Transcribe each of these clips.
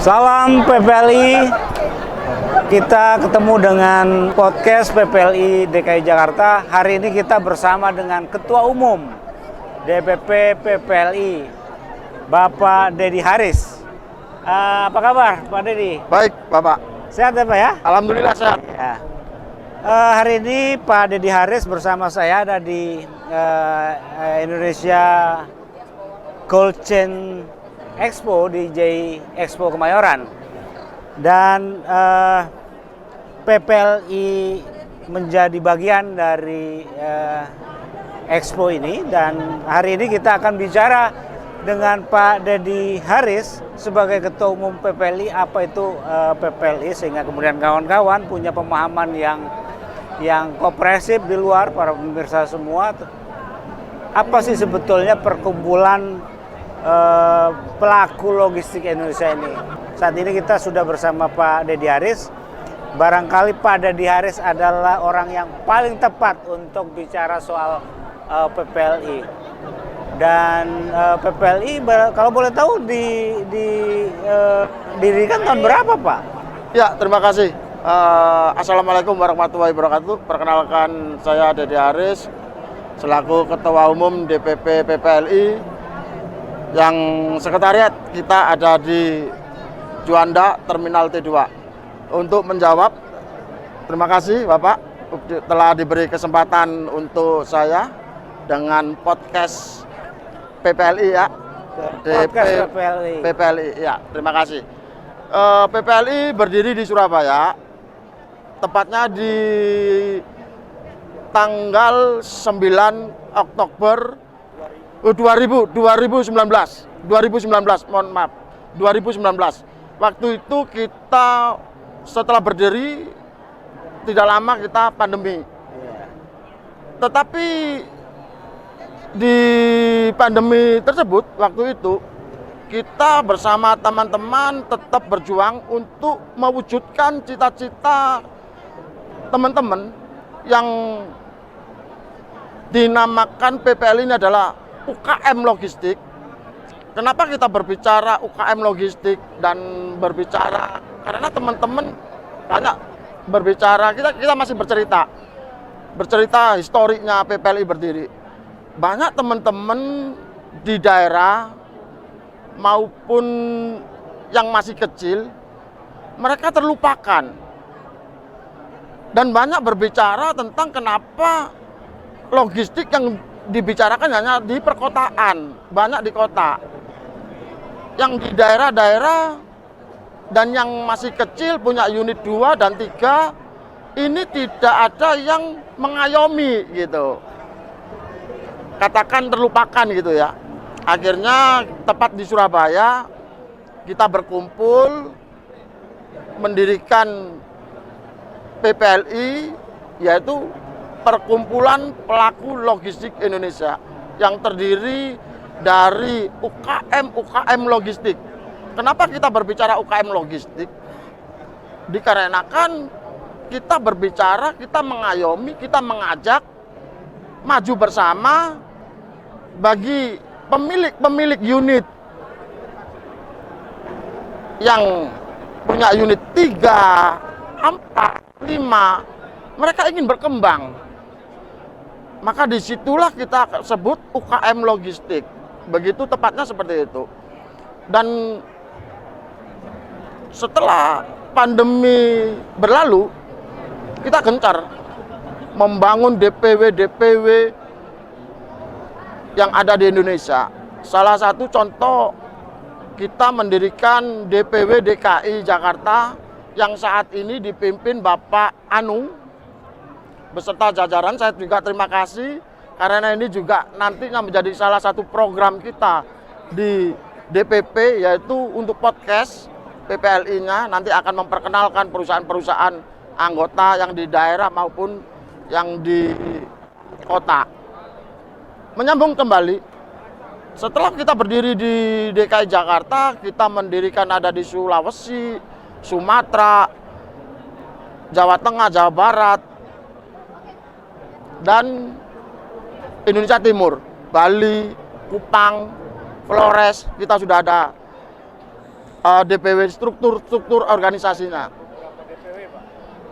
Salam PPLI. Kita ketemu dengan podcast PPLI DKI Jakarta. Hari ini kita bersama dengan Ketua Umum DPP PPLI, Bapak Deddy Haris. Apa kabar, Pak Deddy? Baik, Bapak. Sehat ya, Pak ya? Alhamdulillah sehat. Ya. Hari ini Pak Deddy Haris bersama saya ada di Indonesia Cold Chain Expo di JI Expo Kemayoran, dan PPLI menjadi bagian dari Expo ini, dan hari ini kita akan bicara dengan Pak Deddy Haris sebagai Ketua Umum PPLI, apa itu PPLI, sehingga kemudian kawan-kawan punya pemahaman yang komprehensif di luar para pemirsa semua. Apa sih sebetulnya perkumpulan pelaku logistik Indonesia ini? Saat ini kita sudah bersama Pak Deddy Haris. Barangkali Pak Deddy Haris adalah orang yang paling tepat untuk bicara soal PPLI. Dan PPLI kalau boleh tahu didirikan tahun berapa, Pak? Ya, terima kasih. Assalamualaikum warahmatullahi wabarakatuh. Perkenalkan, saya Deddy Haris selaku Ketua Umum DPP PPLI. Yang sekretariat kita ada di Juanda Terminal T2. Untuk menjawab, terima kasih Bapak telah diberi kesempatan untuk saya dengan podcast PPLI ya. Podcast PPLI. PPLI ya, terima kasih. PPLI berdiri di Surabaya, tepatnya di tanggal 9 Oktober 2019, mohon maaf, 2019. Waktu itu kita setelah berdiri tidak lama kita pandemi. Tetapi di pandemi tersebut waktu itu kita bersama teman-teman tetap berjuang untuk mewujudkan cita-cita teman-teman yang dinamakan PPLI ini adalah UKM Logistik. Kenapa kita berbicara UKM Logistik dan berbicara? Karena teman-teman banyak berbicara, kita masih bercerita historinya PPLI berdiri. Banyak teman-teman di daerah maupun yang masih kecil, mereka terlupakan. Dan banyak berbicara tentang kenapa logistik yang dibicarakan hanya di perkotaan, banyak di kota. Yang di daerah-daerah dan yang masih kecil punya unit 2 dan 3, ini tidak ada yang mengayomi gitu. Katakan terlupakan gitu ya. Akhirnya tepat di Surabaya kita berkumpul mendirikan PPLI, yaitu Perkumpulan Pelaku Logistik Indonesia, yang terdiri dari UKM Logistik. Kenapa kita berbicara UKM Logistik? Dikarenakan kita berbicara, kita mengayomi, kita mengajak maju bersama bagi pemilik unit yang punya unit 3, 4, 5, mereka ingin berkembang. Maka disitulah kita sebut UKM Logistik. Begitu tepatnya seperti itu. Dan setelah pandemi berlalu, kita gencar membangun DPW yang ada di Indonesia. Salah satu contoh, kita mendirikan DPW DKI Jakarta yang saat ini dipimpin Bapak Anu beserta jajaran. Saya juga terima kasih karena ini juga nantinya menjadi salah satu program kita di DPP, yaitu untuk podcast PPLI-nya nanti akan memperkenalkan perusahaan-perusahaan anggota yang di daerah maupun yang di kota. Menyambung kembali, setelah kita berdiri di DKI Jakarta, kita mendirikan ada di Sulawesi, Sumatera, Jawa Tengah, Jawa Barat, dan Indonesia Timur, Bali, Kupang, Flores, kita sudah ada. DPW struktur organisasinya.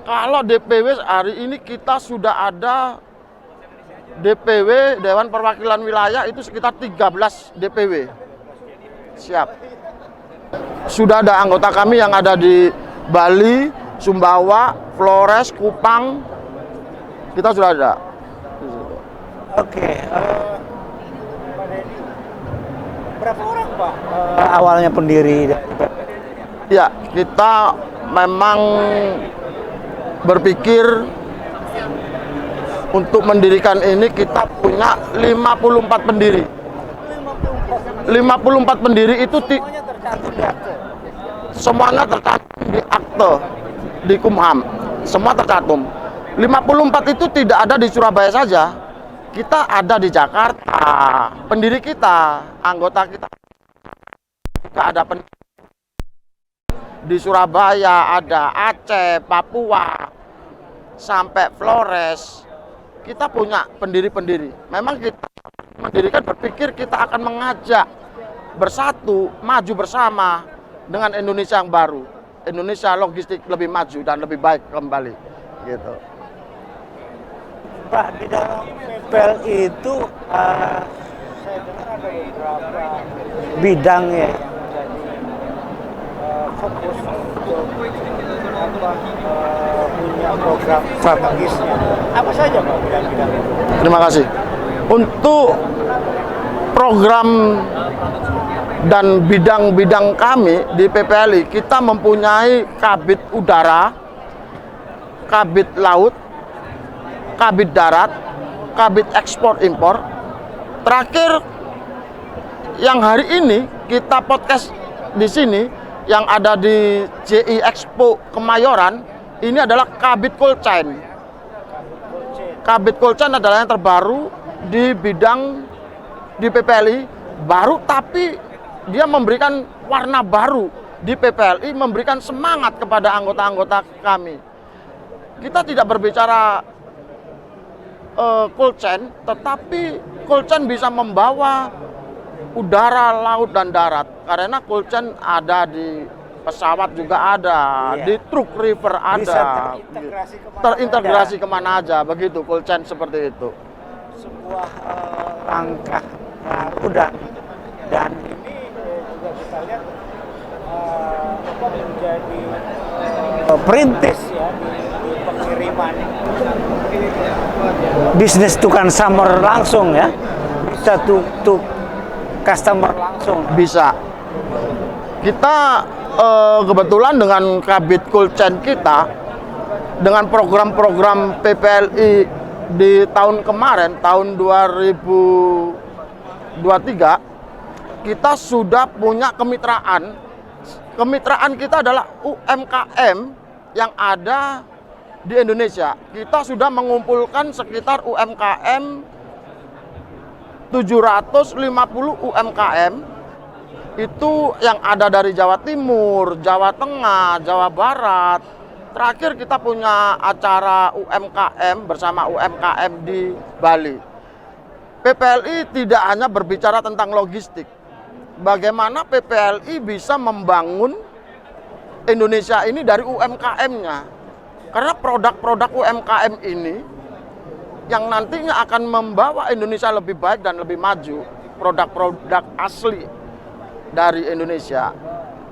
Kalau DPW hari ini kita sudah ada DPW Dewan Perwakilan Wilayah itu sekitar 13 DPW. Siap. Sudah ada anggota kami yang ada di Bali, Sumbawa, Flores, Kupang. Kita sudah ada. Oke. Pak Dedi, berapa orang Pak awalnya pendiri? Ya, kita memang berpikir untuk mendirikan ini kita punya 54 pendiri. 54 pendiri itu semuanya tercantum di akte di Kumham. Semua tercantum. 54 itu tidak ada di Surabaya saja. Kita ada di Jakarta. Pendiri kita, anggota kita juga ada di Surabaya, ada Aceh, Papua, sampai Flores. Kita punya pendiri-pendiri. Memang kita mendirikan berpikir kita akan mengajak bersatu, maju bersama dengan Indonesia yang baru. Indonesia logistik lebih maju dan lebih baik kembali. Gitu. Pak, di dalam PPLI itu saya dengar ada beberapa bidang ya fokus untuk punya program strategisnya. Apa saja Pak bidang-bidang itu? Terima kasih. Untuk program dan bidang-bidang kami di PPLI, kita mempunyai kabit udara, kabit laut, kabit darat, kabit ekspor impor. Terakhir yang hari ini kita podcast di sini yang ada di JI Expo Kemayoran, ini adalah kabit cold chain. Kabit cold chain adalah yang terbaru di bidang di PPLI, baru tapi dia memberikan warna baru di PPLI, memberikan semangat kepada anggota-anggota kami. Kita tidak berbicara cold chain, tetapi cold chain bisa membawa udara, laut, dan darat. Karena cold chain ada di pesawat juga ada, iya. di truk river ada. Bisa terintegrasi kemana aja, begitu cold chain seperti itu. Sebuah langkah udah, dan ini juga kita lihat menjadi perintis ya di pengiriman bisnis to consumer langsung ya, bisa to customer langsung. Bisa. Kita kebetulan dengan kabit cold chain kita, dengan program-program PPLI di tahun kemarin, tahun 2023, kita sudah punya kemitraan. Kemitraan kita adalah UMKM yang ada di Indonesia. Kita sudah mengumpulkan sekitar UMKM 750 UMKM itu yang ada dari Jawa Timur, Jawa Tengah, Jawa Barat. Terakhir kita punya acara UMKM bersama UMKM di Bali. PPLI tidak hanya berbicara tentang logistik. Bagaimana PPLI bisa membangun Indonesia ini dari UMKM-nya. Karena produk-produk UMKM ini yang nantinya akan membawa Indonesia lebih baik dan lebih maju. Produk-produk asli dari Indonesia,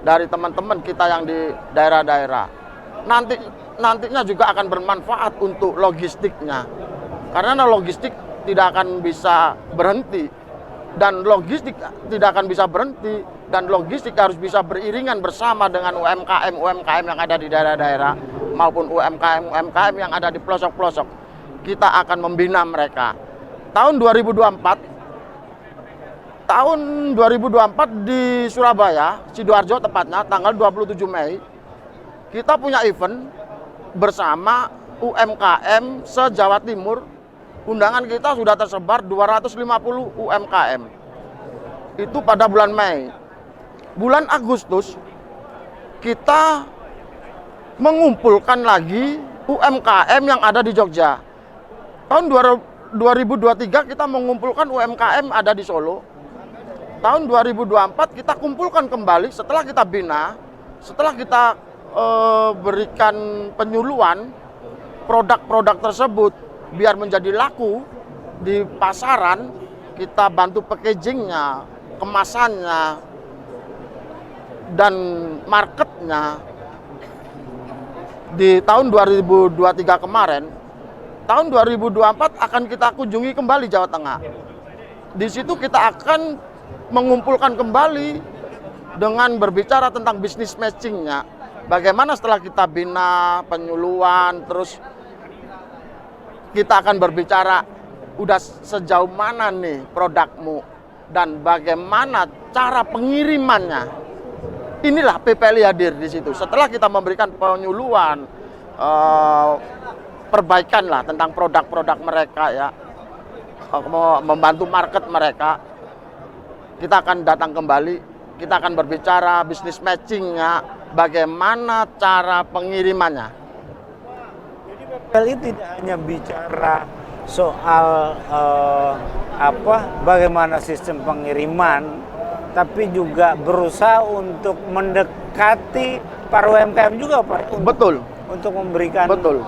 dari teman-teman kita yang di daerah-daerah. Nantinya juga akan bermanfaat untuk logistiknya. Karena logistik tidak akan bisa berhenti. Dan logistik tidak akan bisa berhenti. Dan logistik harus bisa beriringan bersama dengan UMKM yang ada di daerah-daerah maupun UMKM yang ada di pelosok-pelosok. Kita akan membina mereka. Tahun 2024 di Surabaya, Sidoarjo tepatnya, tanggal 27 Mei, kita punya event bersama UMKM se-Jawa Timur. Undangan kita sudah tersebar 250 UMKM. Itu pada bulan Mei. Bulan Agustus, kita mengumpulkan lagi UMKM yang ada di Jogja. Tahun 2023 kita mengumpulkan UMKM ada di Solo. tahun 2024 kita kumpulkan kembali setelah kita bina, setelah kita berikan penyuluhan produk-produk tersebut biar menjadi laku di pasaran, kita bantu packagingnya, kemasannya, dan marketnya. Di tahun 2023 kemarin, tahun 2024 akan kita kunjungi kembali Jawa Tengah. Di situ kita akan mengumpulkan kembali dengan berbicara tentang bisnis matchingnya. Bagaimana setelah kita bina penyuluhan, terus kita akan berbicara udah sejauh mana nih produkmu dan bagaimana cara pengirimannya. Inilah PPLI hadir di situ. Setelah kita memberikan penyuluhan, perbaikan lah tentang produk-produk mereka ya, membantu market mereka, kita akan datang kembali, kita akan berbicara bisnis matchingnya, bagaimana cara pengirimannya. Jadi PPLI tidak hanya bicara soal bagaimana sistem pengiriman, tapi juga berusaha untuk mendekati para UMKM juga Pak. Betul. Untuk memberikan Betul.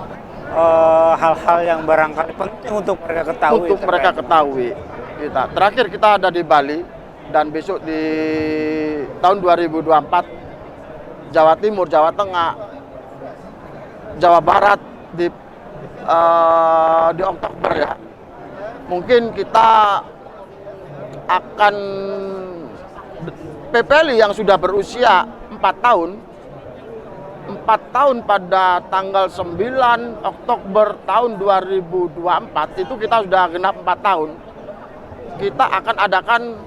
hal-hal yang barangkali penting untuk mereka ketahui. Untuk mereka ketahui. Terakhir kita ada di Bali dan besok di tahun 2024 Jawa Timur, Jawa Tengah, Jawa Barat di Oktober ya. Mungkin kita akan PPLI yang sudah berusia 4 tahun pada tanggal 9 Oktober tahun 2024 itu kita sudah genap 4 tahun. Kita akan adakan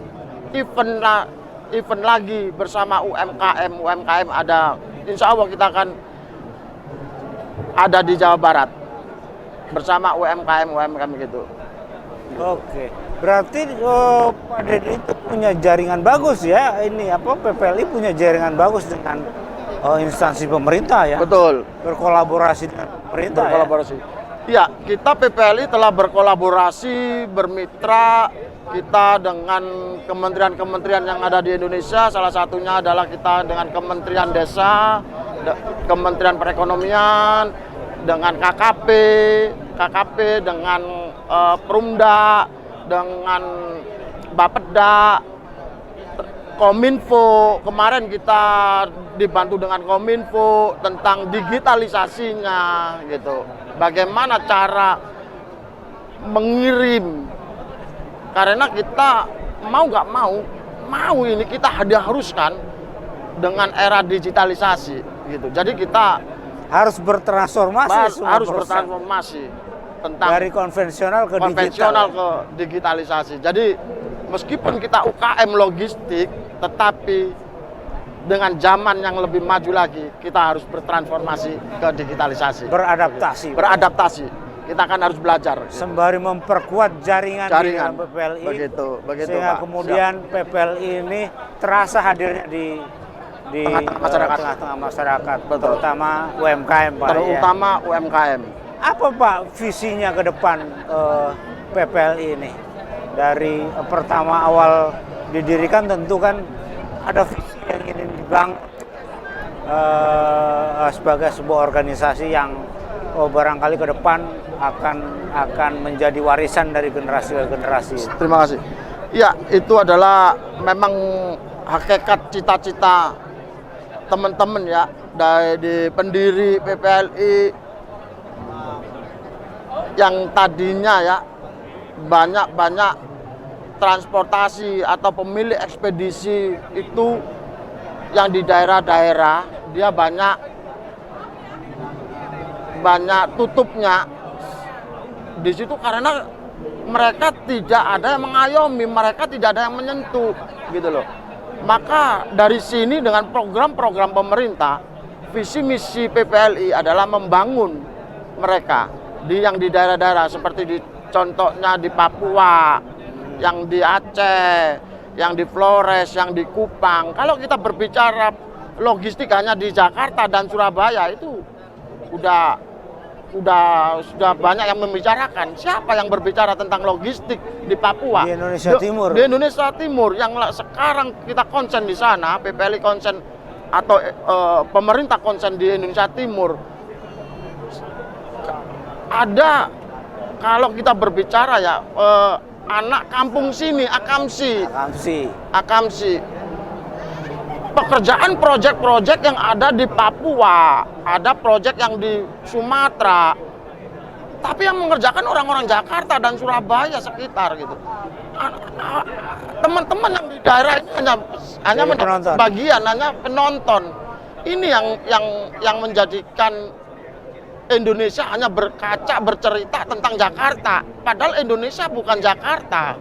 event lagi bersama UMKM ada, insya Allah kita akan ada di Jawa Barat bersama UMKM gitu. Oke, berarti Pak Dedi itu punya jaringan bagus ya. Ini PPLI punya jaringan bagus dengan instansi pemerintah ya. Betul. Berkolaborasi dengan pemerintah. Berkolaborasi. Ya, kita PPLI telah berkolaborasi, bermitra kita dengan kementerian-kementerian yang ada di Indonesia. Salah satunya adalah kita dengan Kementerian Desa, Kementerian Perekonomian, dengan KKP, dengan Perumda, dengan Bapeda, Kominfo. Kemarin kita dibantu dengan Kominfo tentang digitalisasinya gitu. Bagaimana cara mengirim, karena kita mau nggak mau ini kita haruskan dengan era digitalisasi gitu. Jadi kita harus bertransformasi, tentang dari konvensional ke digitalisasi. Jadi meskipun kita UKM logistik, tetapi dengan zaman yang lebih maju lagi, kita harus bertransformasi ke digitalisasi. Beradaptasi. Kita kan harus belajar. Sembari memperkuat jaringan dengan PPLI. Begitu sehingga Pak. kemudian PPLI ini terasa hadirnya di tengah-tengah masyarakat, terutama UMKM Pak. Terutama UMKM. Apa Pak visinya ke depan PPLI ini? Dari pertama awal didirikan tentu kan ada visi yang ingin dibangun sebagai sebuah organisasi yang barangkali ke depan akan menjadi warisan dari generasi ke generasi. Terima kasih. Ya, itu adalah memang hakikat cita-cita teman-teman ya, dari pendiri PPLI yang tadinya ya banyak transportasi atau pemilik ekspedisi itu yang di daerah-daerah dia banyak tutupnya di situ karena mereka tidak ada yang mengayomi, mereka tidak ada yang menyentuh gitu loh. Maka dari sini dengan program-program pemerintah, visi misi PPLI adalah membangun mereka yang di daerah-daerah seperti contohnya di Papua, yang di Aceh, yang di Flores, yang di Kupang. Kalau kita berbicara logistik hanya di Jakarta dan Surabaya itu udah sudah banyak yang membicarakan. Siapa yang berbicara tentang logistik di Papua? Di Indonesia Timur. Di Indonesia Timur yang sekarang kita konsen di sana, PPLI konsen atau pemerintah konsen di Indonesia Timur. Ada, kalau kita berbicara ya, anak kampung sini, Akamsi. Pekerjaan proyek-proyek yang ada di Papua, ada proyek yang di Sumatera, tapi yang mengerjakan orang-orang Jakarta dan Surabaya sekitar gitu. Teman-teman yang di daerah ini hanya mendapat bagian, hanya penonton. Ini yang menjadikan Indonesia hanya berkaca, bercerita tentang Jakarta, padahal Indonesia bukan Jakarta.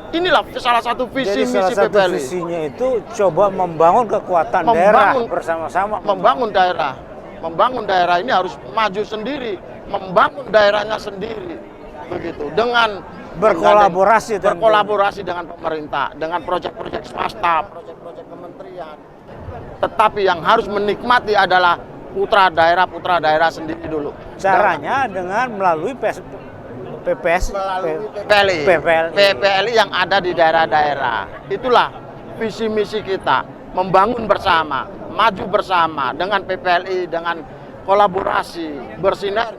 Inilah salah satu visi misi salah satu PPLI. visinya itu coba membangun kekuatan daerah bersama-sama. Membangun daerah ini harus maju sendiri, membangun daerahnya sendiri, begitu. Dengan berkolaborasi dengan pemerintah, dengan proyek-proyek swasta, proyek-proyek kementerian. Tetapi yang harus menikmati adalah putra daerah sendiri dulu. Caranya dengan melalui PPLI yang ada di daerah-daerah. Itulah visi misi kita, membangun bersama, maju bersama dengan PPLI, dengan kolaborasi, bersinergi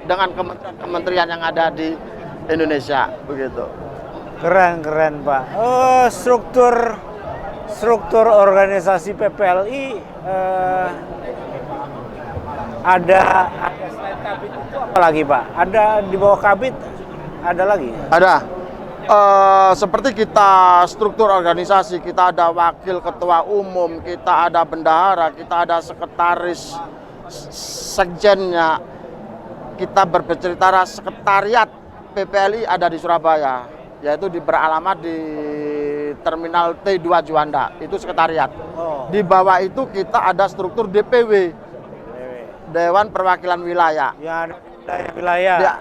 dengan kementerian yang ada di Indonesia, begitu. Keren Pak. Struktur organisasi PPLI ada selain Kabit itu apa lagi Pak? Ada di bawah Kabit ada lagi? Ada. Seperti kita struktur organisasi, kita ada wakil ketua umum, kita ada bendahara, kita ada sekretaris sekjennya, kita berbicara sekretariat PPLI ada di Surabaya, yaitu beralamat di Terminal T2 Juanda, itu sekretariat. Di bawah itu kita ada struktur DPW, Dewan Perwakilan Wilayah,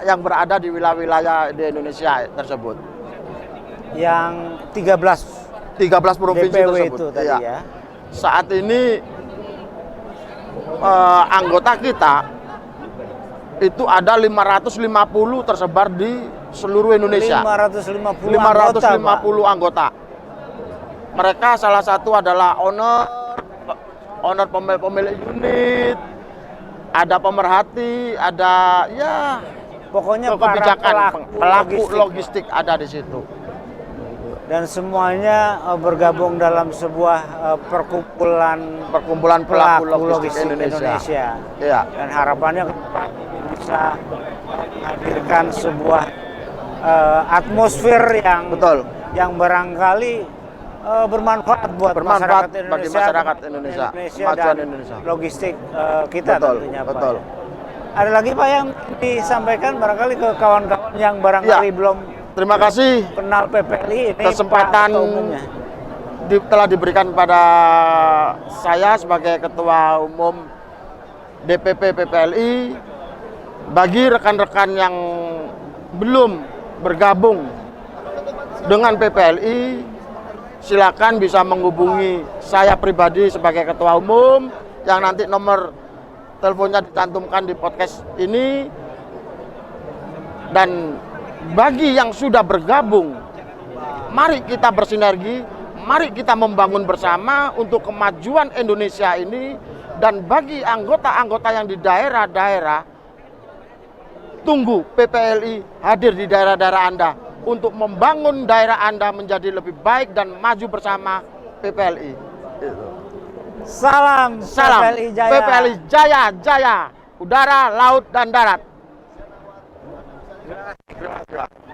yang berada di wilayah-wilayah di Indonesia tersebut. Yang 13 provinsi DPW tersebut. Itu tadi ya. Saat ini anggota kita itu ada 550 tersebar di seluruh Indonesia. 550 anggota. Mereka salah satu adalah owner pemilik unit, ada pemerhati, ada ya pokoknya kebijakan pelaku logistik ada di situ. Dan semuanya bergabung dalam sebuah perkumpulan pelaku logistik Indonesia. Ya. Dan harapannya bisa menghadirkan sebuah atmosfer yang barangkali bermanfaat buat masyarakat bagi masyarakat Indonesia dan Indonesia. Logistik kita tentunya Pak. Betul. Ada lagi Pak yang disampaikan barangkali ke kawan-kawan yang barangkali belum terima kasih kenal PPLI ini. Kesempatan telah diberikan pada saya sebagai Ketua Umum DPP PPLI. Bagi rekan-rekan yang belum bergabung dengan PPLI, silakan bisa menghubungi saya pribadi sebagai Ketua Umum, yang nanti nomor teleponnya dicantumkan di podcast ini. Dan bagi yang sudah bergabung, mari kita bersinergi, mari kita membangun bersama untuk kemajuan Indonesia ini. Dan bagi anggota-anggota yang di daerah-daerah, tunggu PPLI hadir di daerah-daerah Anda untuk membangun daerah Anda menjadi lebih baik dan maju bersama PPLI. Salam PPLI Jaya. PPLI Jaya, udara, laut, dan darat. Terima kasih.